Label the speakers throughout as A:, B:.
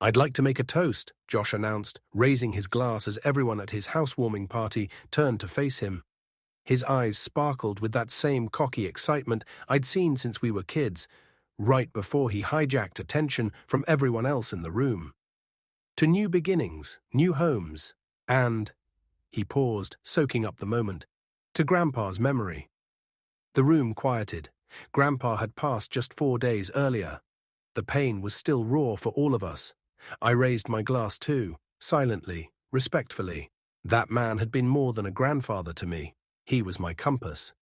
A: "I'd like to make a toast," Josh announced, raising his glass as everyone at his housewarming party turned to face him. His eyes sparkled with that same cocky excitement I'd seen since we were kids, right before he hijacked attention from everyone else in the room. To new beginnings, new homes, and, he paused, soaking up the moment, to Grandpa's memory. The room quieted. Grandpa had passed just 4 days earlier. The pain was still raw for all of us. I raised my glass too, silently, respectfully. That man had been more than a grandfather to me. He was my compass.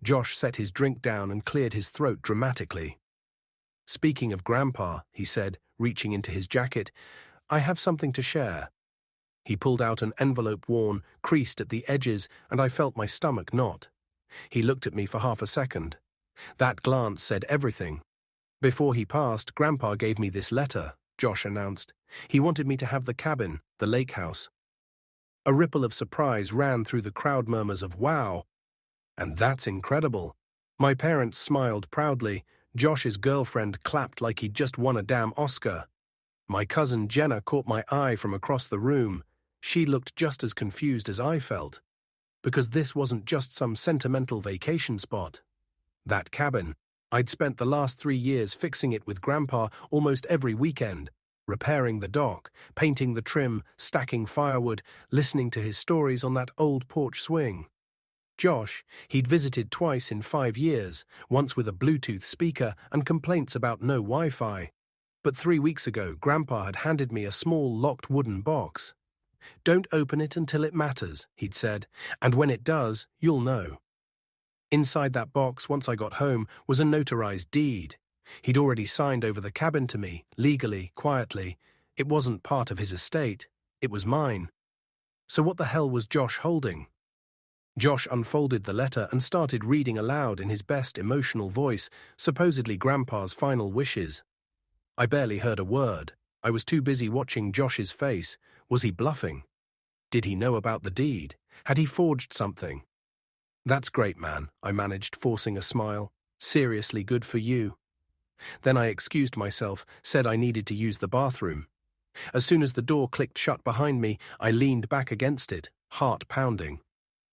A: Josh set his drink down and cleared his throat dramatically. "Speaking of Grandpa," he said, reaching into his jacket, "I have something to share." He pulled out an envelope worn, creased at the edges, and I felt my stomach knot. He looked at me for half a second. That glance said everything. "Before he passed, Grandpa gave me this letter," Josh announced. "He wanted me to have the cabin, the lake house." A ripple of surprise ran through the crowd, murmurs of "Wow!" and "That's incredible." My parents smiled proudly. Josh's girlfriend clapped like he'd just won a damn Oscar. My cousin Jenna caught my eye from across the room. She looked just as confused as I felt. Because this wasn't just some sentimental vacation spot. That cabin, I'd spent the last 3 years fixing it with Grandpa almost every weekend, repairing the dock, painting the trim, stacking firewood, listening to his stories on that old porch swing. Josh, he'd visited twice in 5 years, once with a Bluetooth speaker and complaints about no Wi-Fi. But 3 weeks ago, Grandpa had handed me a small locked wooden box. "Don't open it until it matters," he'd said, "and when it does, you'll know." Inside that box, once I got home, was a notarized deed. He'd already signed over the cabin to me, legally, quietly. It wasn't part of his estate. It was mine. So what the hell was Josh holding? Josh unfolded the letter and started reading aloud in his best emotional voice, supposedly Grandpa's final wishes. I barely heard a word. I was too busy watching Josh's face. Was he bluffing? Did he know about the deed? Had he forged something? "That's great, man," I managed, forcing a smile. "Seriously good for you." Then I excused myself, said I needed to use the bathroom. As soon as the door clicked shut behind me, I leaned back against it, heart pounding.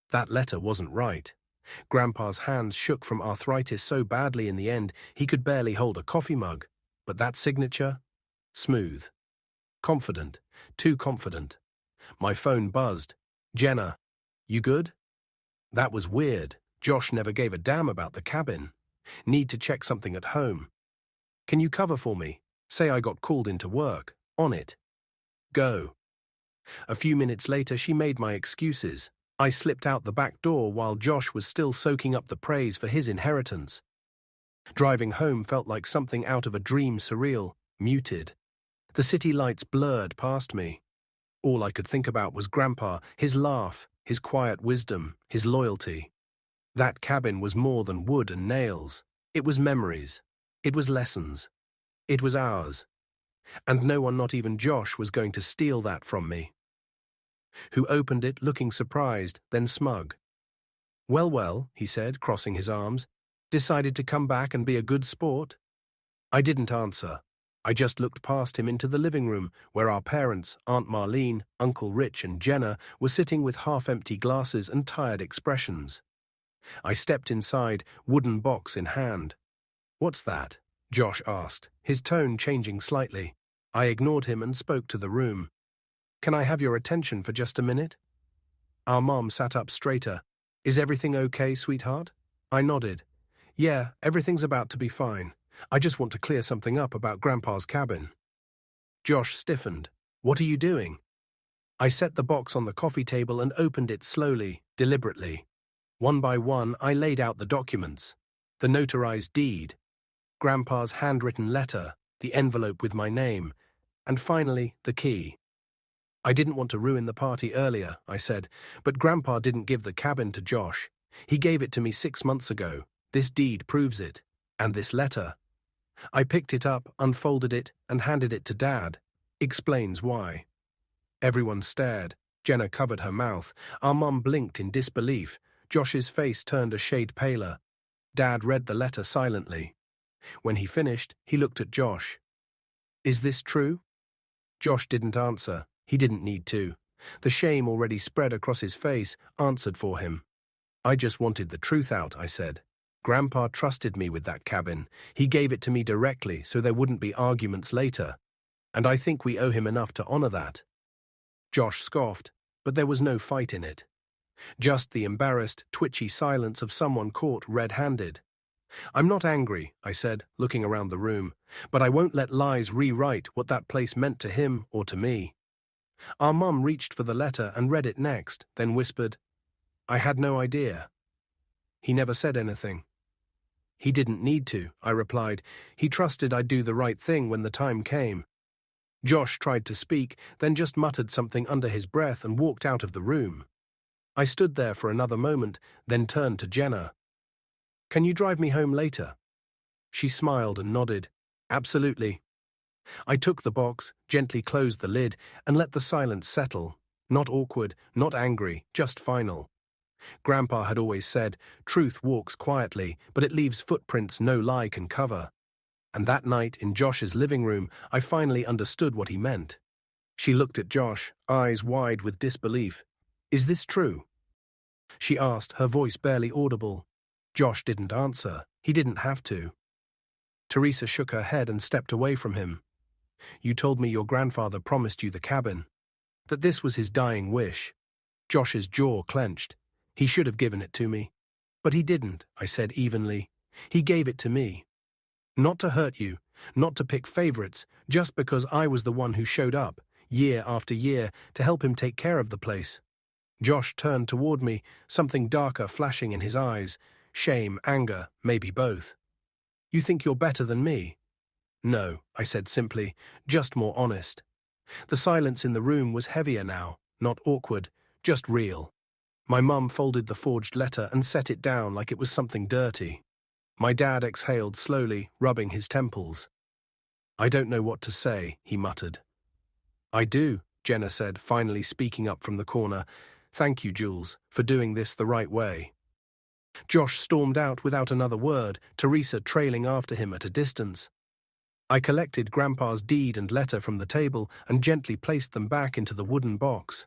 A: That letter wasn't right. Grandpa's hands shook from arthritis so badly in the end he could barely hold a coffee mug. But that signature? Smooth. Confident. Too confident. My phone buzzed. "Jenna, you good?" That was weird. Josh never gave a damn about the cabin. "Need to check something at home. Can you cover for me? Say I got called into work. On it. Go." A few minutes later, she made my excuses. I slipped out the back door while Josh was still soaking up the praise for his inheritance. Driving home felt like something out of a dream, surreal, muted. The city lights blurred past me. All I could think about was Grandpa, his laugh, his quiet wisdom, his loyalty. That cabin was more than wood and nails. It was memories. It was lessons. It was ours. And no one, not even Josh, was going to steal that from me. Who opened it looking surprised, then smug. "Well, well," he said, crossing his arms. "Decided to come back and be a good sport?" I didn't answer. I just looked past him into the living room, where our parents, Aunt Marlene, Uncle Rich, and Jenna, were sitting with half-empty glasses and tired expressions. I stepped inside, wooden box in hand. "What's that?" Josh asked, his tone changing slightly. I ignored him and spoke to the room. "Can I have your attention for just a minute?" Our mom sat up straighter. "Is everything okay, sweetheart?" I nodded. "Yeah, everything's about to be fine. I just want to clear something up about Grandpa's cabin." Josh stiffened. "What are you doing?" I set the box on the coffee table and opened it slowly, deliberately. One by one, I laid out the documents. The notarized deed, Grandpa's handwritten letter, the envelope with my name, and finally, the key. "I didn't want to ruin the party earlier," I said, "but Grandpa didn't give the cabin to Josh. He gave it to me 6 months ago. This deed proves it. And this letter." I picked it up, unfolded it, and handed it to Dad. Explains why. Everyone stared. Jenna covered her mouth. Our mum blinked in disbelief. Josh's face turned a shade paler. Dad read the letter silently. When he finished, he looked at Josh. "Is this true?" Josh didn't answer. He didn't need to. The shame already spread across his face answered for him. I just wanted the truth out, I said. Grandpa trusted me with that cabin. He gave it to me directly so there wouldn't be arguments later. And I think we owe him enough to honor that. Josh scoffed, but there was no fight in it. Just the embarrassed, twitchy silence of someone caught red-handed. I'm not angry, I said, looking around the room, but I won't let lies rewrite what that place meant to him or to me. Our mum reached for the letter and read it next, then whispered, I had no idea. He never said anything. He didn't need to, I replied. He trusted I'd do the right thing when the time came. Josh tried to speak, then just muttered something under his breath and walked out of the room. I stood there for another moment, then turned to Jenna. Can you drive me home later? She smiled and nodded. Absolutely. I took the box, gently closed the lid, and let the silence settle. Not awkward, not angry, just final. Grandpa had always said, truth walks quietly, but it leaves footprints no lie can cover. And that night in Josh's living room, I finally understood what he meant. She looked at Josh, eyes wide with disbelief. Is this true? She asked, her voice barely audible. Josh didn't answer. He didn't have to. Teresa shook her head and stepped away from him. You told me your grandfather promised you the cabin. That this was his dying wish. Josh's jaw clenched. He should have given it to me. But he didn't, I said evenly. He gave it to me. Not to hurt you, not to pick favorites, just because I was the one who showed up, year after year, to help him take care of the place. Josh turned toward me, something darker flashing in his eyes. Shame, anger, maybe both. You think you're better than me? No, I said simply, just more honest. The silence in the room was heavier now, not awkward, just real. My mum folded the forged letter and set it down like it was something dirty. My dad exhaled slowly, rubbing his temples. I don't know what to say, he muttered. I do, Jenna said, finally speaking up from the corner. Thank you, Jules, for doing this the right way. Josh stormed out without another word, Teresa trailing after him at a distance. I collected Grandpa's deed and letter from the table and gently placed them back into the wooden box.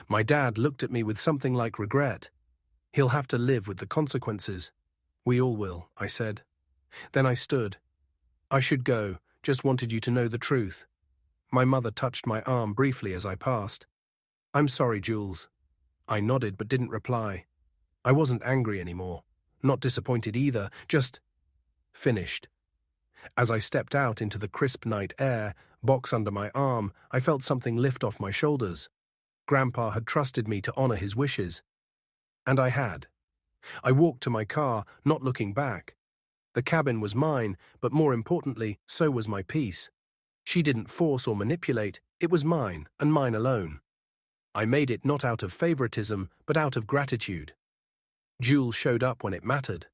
A: My dad looked at me with something like regret. He'll have to live with the consequences. We all will, I said. Then I stood. I should go, just wanted you to know the truth. My mother touched my arm briefly as I passed. I'm sorry, Jules. I nodded but didn't reply. I wasn't angry anymore. Not disappointed either, just finished. As I stepped out into the crisp night air, box under my arm, I felt something lift off my shoulders. Grandpa had trusted me to honor his wishes. And I had. I walked to my car, not looking back. The cabin was mine, but more importantly, so was my peace. She didn't force or manipulate, it was mine, and mine alone. I made it not out of favoritism, but out of gratitude. Jules showed up when it mattered.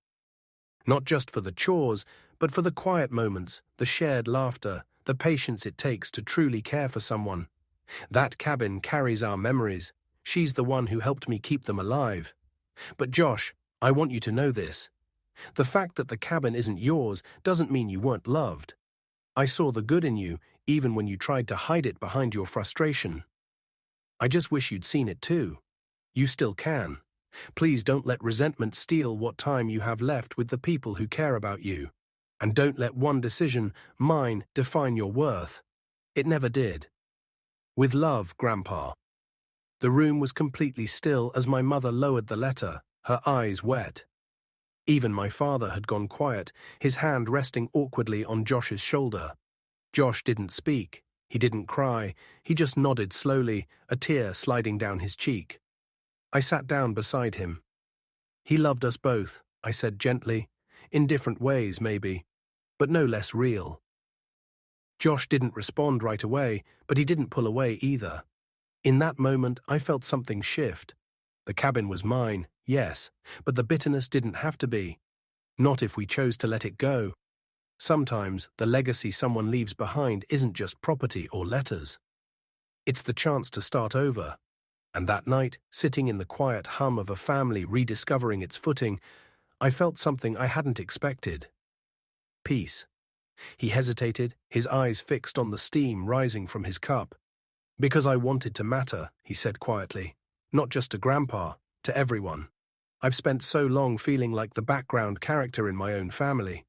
A: Not just for the chores, but for the quiet moments, the shared laughter, the patience it takes to truly care for someone. That cabin carries our memories. She's the one who helped me keep them alive. But Josh, I want you to know this. The fact that the cabin isn't yours doesn't mean you weren't loved. I saw the good in you, even when you tried to hide it behind your frustration. I just wish you'd seen it too. You still can. Please don't let resentment steal what time you have left with the people who care about you. And don't let one decision, mine, define your worth. It never did. With love, Grandpa. The room was completely still as my mother lowered the letter, her eyes wet. Even my father had gone quiet, his hand resting awkwardly on Josh's shoulder. Josh didn't speak. He didn't cry. He just nodded slowly, a tear sliding down his cheek. I sat down beside him. He loved us both, I said gently, in different ways maybe, but no less real. Josh didn't respond right away, but he didn't pull away either. In that moment, I felt something shift. The cabin was mine, yes, but the bitterness didn't have to be. Not if we chose to let it go. Sometimes the legacy someone leaves behind isn't just property or letters. It's the chance to start over. And that night, sitting in the quiet hum of a family rediscovering its footing, I felt something I hadn't expected. Peace. He hesitated, his eyes fixed on the steam rising from his cup. "Because I wanted to matter," he said quietly. "Not just to Grandpa, to everyone. I've spent so long feeling like the background character in my own family.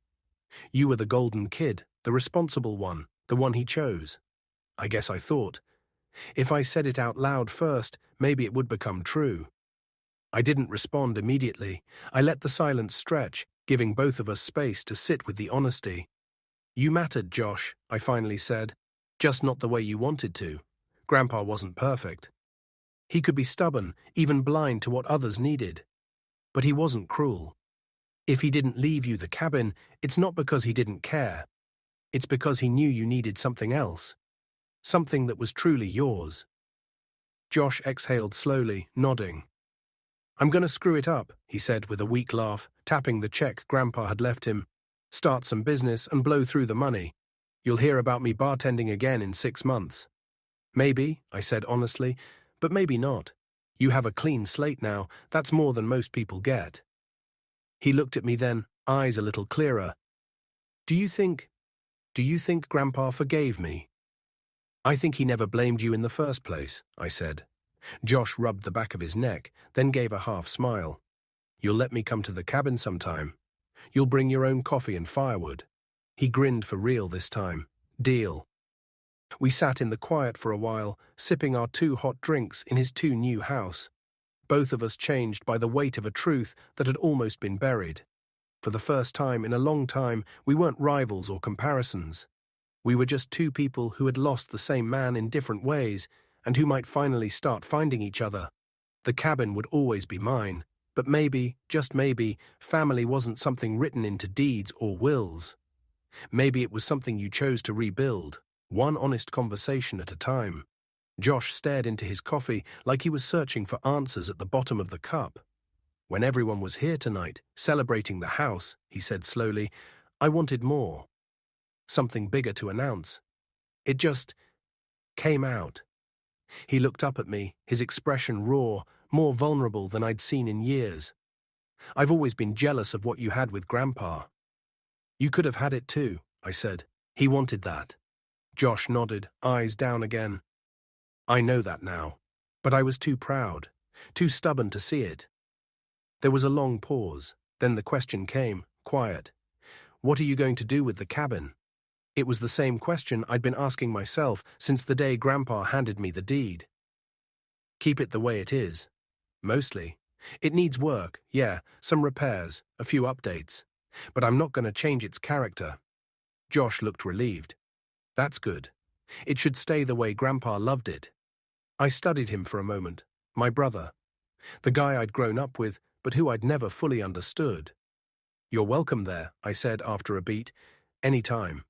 A: You were the golden kid, the responsible one, the one he chose. I guess I thought, if I said it out loud first, maybe it would become true." I didn't respond immediately. I let the silence stretch, giving both of us space to sit with the honesty. "You mattered, Josh," I finally said. "Just not the way you wanted to. Grandpa wasn't perfect. He could be stubborn, even blind to what others needed. But he wasn't cruel. If he didn't leave you the cabin, it's not because he didn't care. It's because he knew you needed something else. Something that was truly yours." Josh exhaled slowly, nodding. "I'm going to screw it up," he said with a weak laugh, tapping the check Grandpa had left him. "Start some business and blow through the money. You'll hear about me bartending again in 6 months. Maybe," I said honestly, "but maybe not. You have a clean slate now. That's more than most people get." He looked at me then, eyes a little clearer. Do you think Grandpa forgave me?" "I think he never blamed you in the first place," I said. Josh rubbed the back of his neck, then gave a half smile. "You'll let me come to the cabin sometime? You'll bring your own coffee and firewood?" He grinned for real this time. "Deal." We sat in the quiet for a while, sipping our 2 hot drinks in his 2 new house. Both of us changed by the weight of a truth that had almost been buried. For the first time in a long time, we weren't rivals or comparisons. We were just 2 people who had lost the same man in different ways, and who might finally start finding each other. The cabin would always be mine, but maybe, just maybe, family wasn't something written into deeds or wills. Maybe it was something you chose to rebuild, one honest conversation at a time. Josh stared into his coffee like he was searching for answers at the bottom of the cup. "When everyone was here tonight, celebrating the house," he said slowly, "I wanted more. Something bigger to announce. It just came out." He looked up at me, his expression raw, more vulnerable than I'd seen in years. "I've always been jealous of what you had with Grandpa." "You could have had it too," I said. "He wanted that." Josh nodded, eyes down again. "I know that now. But I was too proud, too stubborn to see it." There was a long pause. Then the question came, quiet. "What are you going to do with the cabin?" It was the same question I'd been asking myself since the day Grandpa handed me the deed. "Keep it the way it is. Mostly. It needs work, yeah, some repairs, a few updates. But I'm not going to change its character." Josh looked relieved. "That's good. It should stay the way Grandpa loved it." I studied him for a moment. My brother. The guy I'd grown up with, but who I'd never fully understood. "You're welcome there," I said after a beat. "Any time."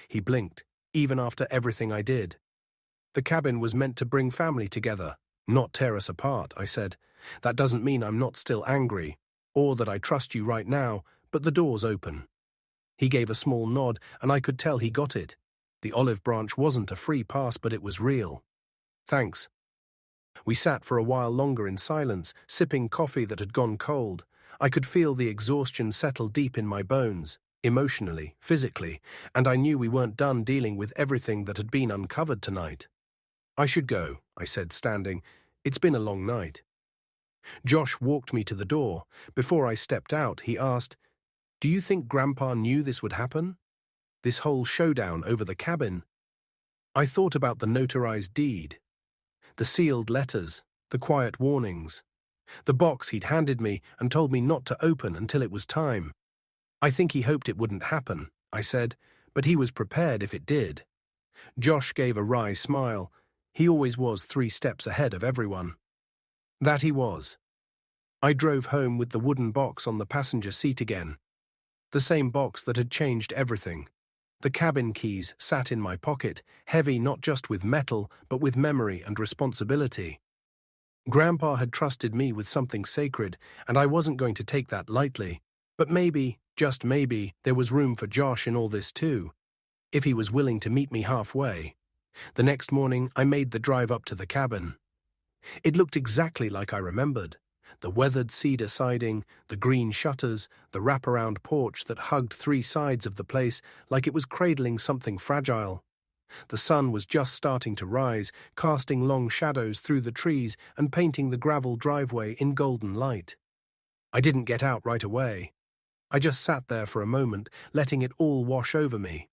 A: He blinked, "Even after everything I did." "The cabin was meant to bring family together, not tear us apart," I said. "That doesn't mean I'm not still angry, or that I trust you right now, but the door's open." He gave a small nod, and I could tell he got it. The olive branch wasn't a free pass, but it was real. "Thanks." We sat for a while longer in silence, sipping coffee that had gone cold. I could feel the exhaustion settle deep in my bones, emotionally, physically, and I knew we weren't done dealing with everything that had been uncovered tonight. "I should go," I said, standing. "It's been a long night." Josh walked me to the door. Before I stepped out, he asked, "Do you think Grandpa knew this would happen? This whole showdown over the cabin?" I thought about the notarized deed, the sealed letters, the quiet warnings, the box he'd handed me and told me not to open until it was time. "I think he hoped it wouldn't happen," I said, "but he was prepared if it did." Josh gave a wry smile. He always was 3 steps ahead of everyone. That he was. I drove home with the wooden box on the passenger seat again. The same box that had changed everything. The cabin keys sat in my pocket, heavy not just with metal, but with memory and responsibility. Grandpa had trusted me with something sacred, and I wasn't going to take that lightly. But maybe, just maybe, there was room for Josh in all this too, if he was willing to meet me halfway. The next morning, I made the drive up to the cabin. It looked exactly like I remembered. The weathered cedar siding, the green shutters, the wraparound porch that hugged three sides of the place like it was cradling something fragile. The sun was just starting to rise, casting long shadows through the trees and painting the gravel driveway in golden light. I didn't get out right away. I just sat there for a moment, letting it all wash over me.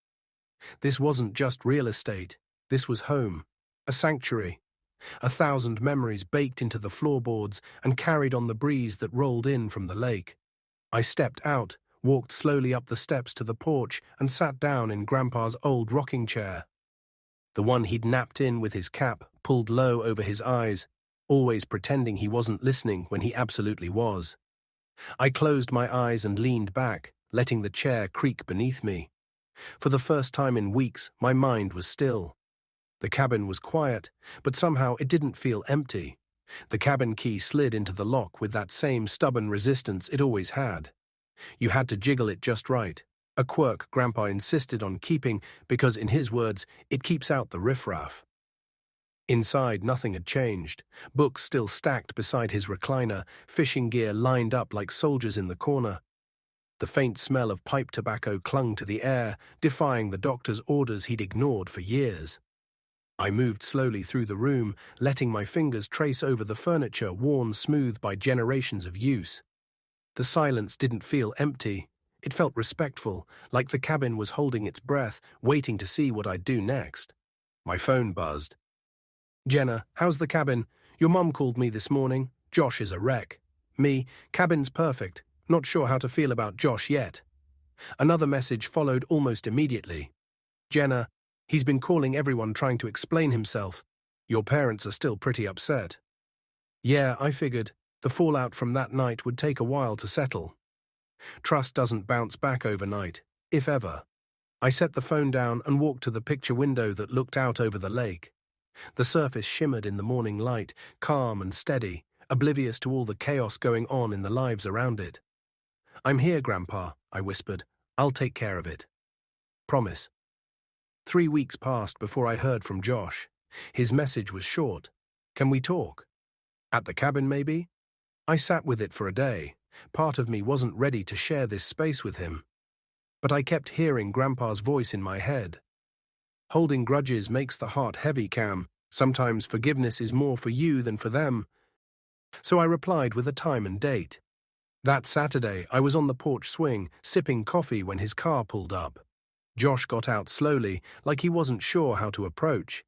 A: This wasn't just real estate. This was home, a sanctuary, 1,000 memories baked into the floorboards and carried on the breeze that rolled in from the lake. I stepped out, walked slowly up the steps to the porch, and sat down in Grandpa's old rocking chair. The one he'd napped in with his cap pulled low over his eyes, always pretending he wasn't listening when he absolutely was. I closed my eyes and leaned back, letting the chair creak beneath me. For the first time in weeks, my mind was still. The cabin was quiet, but somehow it didn't feel empty. The cabin key slid into the lock with that same stubborn resistance it always had. You had to jiggle it just right, a quirk Grandpa insisted on keeping because, in his words, it keeps out the riffraff. Inside, nothing had changed. Books still stacked beside his recliner, fishing gear lined up like soldiers in the corner. The faint smell of pipe tobacco clung to the air, defying the doctor's orders he'd ignored for years. I moved slowly through the room, letting my fingers trace over the furniture worn smooth by generations of use. The silence didn't feel empty. It felt respectful, like the cabin was holding its breath, waiting to see what I'd do next. My phone buzzed. "Jenna, how's the cabin? Your mum called me this morning. Josh is a wreck." Me, "Cabin's perfect. Not sure how to feel about Josh yet." Another message followed almost immediately. "Jenna, he's been calling everyone trying to explain himself. Your parents are still pretty upset." Yeah, I figured. The fallout from that night would take a while to settle. Trust doesn't bounce back overnight, if ever. I set the phone down and walked to the picture window that looked out over the lake. The surface shimmered in the morning light, calm and steady, oblivious to all the chaos going on in the lives around it. "I'm here, Grandpa," I whispered. "I'll take care of it." Promise. 3 weeks passed before I heard from Josh. His message was short. "Can we talk?" "At the cabin, maybe?" I sat with it for a day. Part of me wasn't ready to share this space with him. But I kept hearing Grandpa's voice in my head. "Holding grudges makes the heart heavy, Cam. Sometimes forgiveness is more for you than for them." So I replied with a time and date. That Saturday, I was on the porch swing, sipping coffee when his car pulled up. Josh got out slowly, like he wasn't sure how to approach.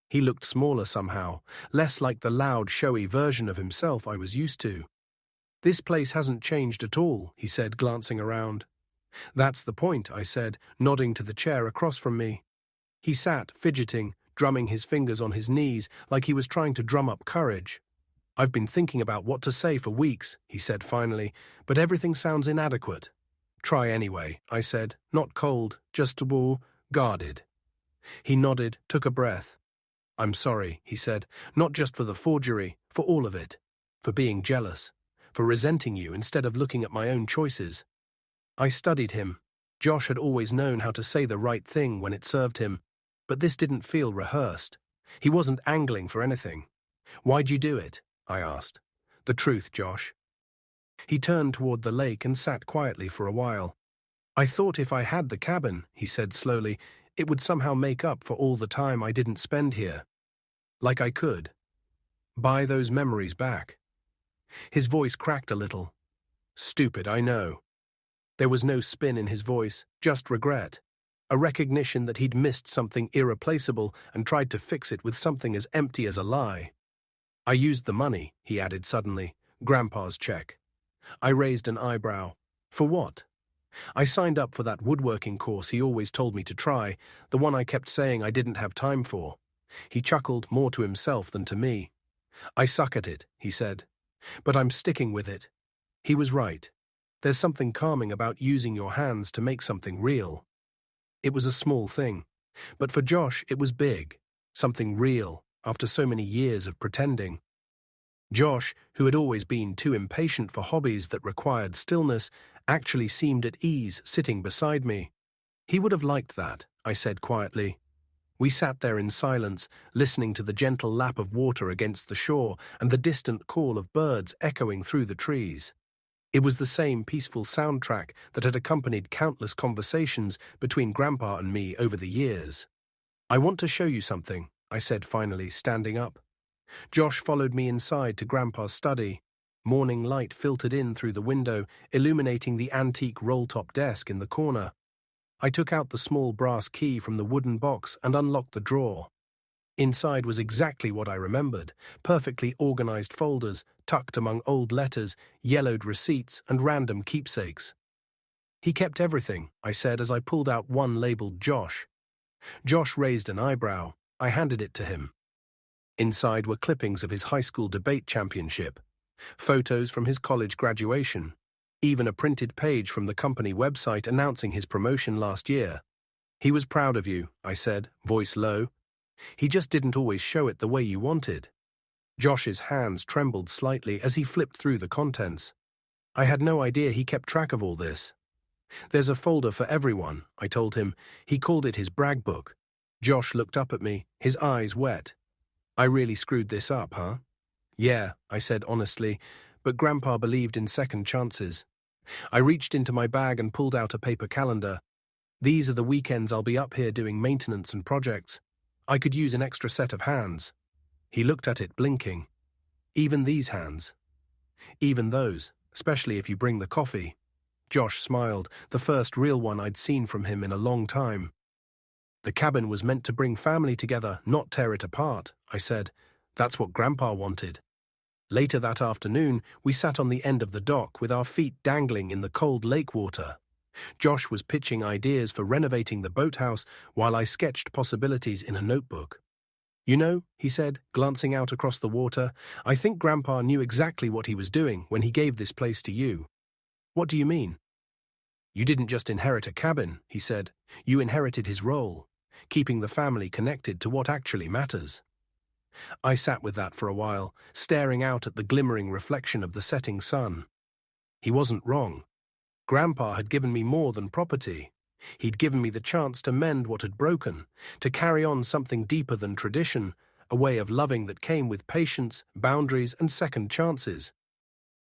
A: He looked smaller somehow, less like the loud, showy version of himself I was used to. "This place hasn't changed at all," he said, glancing around. "That's the point," I said, nodding to the chair across from me. He sat, fidgeting, drumming his fingers on his knees like he was trying to drum up courage. "I've been thinking about what to say for weeks," he said finally, "but everything sounds inadequate." "Try anyway," I said, not cold, just guarded. He nodded, took a breath. "I'm sorry," he said, "not just for the forgery, for all of it. For being jealous, for resenting you instead of looking at my own choices." I studied him. Josh had always known how to say the right thing when it served him, but this didn't feel rehearsed. He wasn't angling for anything. "Why'd you do it?" I asked. "The truth, Josh." He turned toward the lake and sat quietly for a while. "I thought if I had the cabin," he said slowly, "it would somehow make up for all the time I didn't spend here. Like I could. Buy those memories back." His voice cracked a little. "Stupid, I know." There was no spin in his voice, just regret. A recognition that he'd missed something irreplaceable and tried to fix it with something as empty as a lie. "I used the money," he added suddenly. "Grandpa's check." I raised an eyebrow. "For what?" "I signed up for that woodworking course he always told me to try, the one I kept saying I didn't have time for." He chuckled, more to himself than to me. "I suck at it," he said. "But I'm sticking with it." He was right. There's something calming about using your hands to make something real. It was a small thing, but for Josh it was big, something real, after so many years of pretending. Josh, who had always been too impatient for hobbies that required stillness, actually seemed at ease sitting beside me. "He would have liked that," I said quietly. We sat there in silence, listening to the gentle lap of water against the shore and the distant call of birds echoing through the trees. It was the same peaceful soundtrack that had accompanied countless conversations between Grandpa and me over the years. "I want to show you something," I said finally, standing up. Josh followed me inside to Grandpa's study. Morning light filtered in through the window, illuminating the antique roll-top desk in the corner. I took out the small brass key from the wooden box and unlocked the drawer. Inside was exactly what I remembered: perfectly organized folders, tucked among old letters, yellowed receipts, and random keepsakes. "He kept everything," I said as I pulled out one labeled Josh. Josh raised an eyebrow. I handed it to him. Inside were clippings of his high school debate championship, photos from his college graduation, even a printed page from the company website announcing his promotion last year. "He was proud of you," I said, voice low. "He just didn't always show it the way you wanted." Josh's hands trembled slightly as he flipped through the contents. I had no idea he kept track of all this. "There's a folder for everyone," I told him. He called it his brag book. Josh looked up at me, his eyes wet. "I really screwed this up, huh?" "Yeah," I said honestly, but Grandpa believed in second chances. I reached into my bag and pulled out a paper calendar. "These are the weekends I'll be up here doing maintenance and projects. I could use an extra set of hands." He looked at it, blinking. "Even these hands?" "Even those, especially if you bring the coffee." Josh smiled, the first real one I'd seen from him in a long time. "The cabin was meant to bring family together, not tear it apart," I said. "That's what Grandpa wanted." Later that afternoon, we sat on the end of the dock with our feet dangling in the cold lake water. Josh was pitching ideas for renovating the boathouse while I sketched possibilities in a notebook. "You know," he said, glancing out across the water, "I think Grandpa knew exactly what he was doing when he gave this place to you." "What do you mean?" "You didn't just inherit a cabin," he said. "You inherited his role, keeping the family connected to what actually matters." I sat with that for a while, staring out at the glimmering reflection of the setting sun. He wasn't wrong. Grandpa had given me more than property. He'd given me the chance to mend what had broken, to carry on something deeper than tradition, a way of loving that came with patience, boundaries, and second chances.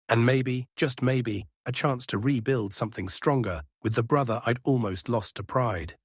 A: And maybe, just maybe, a chance to rebuild something stronger with the brother I'd almost lost to pride.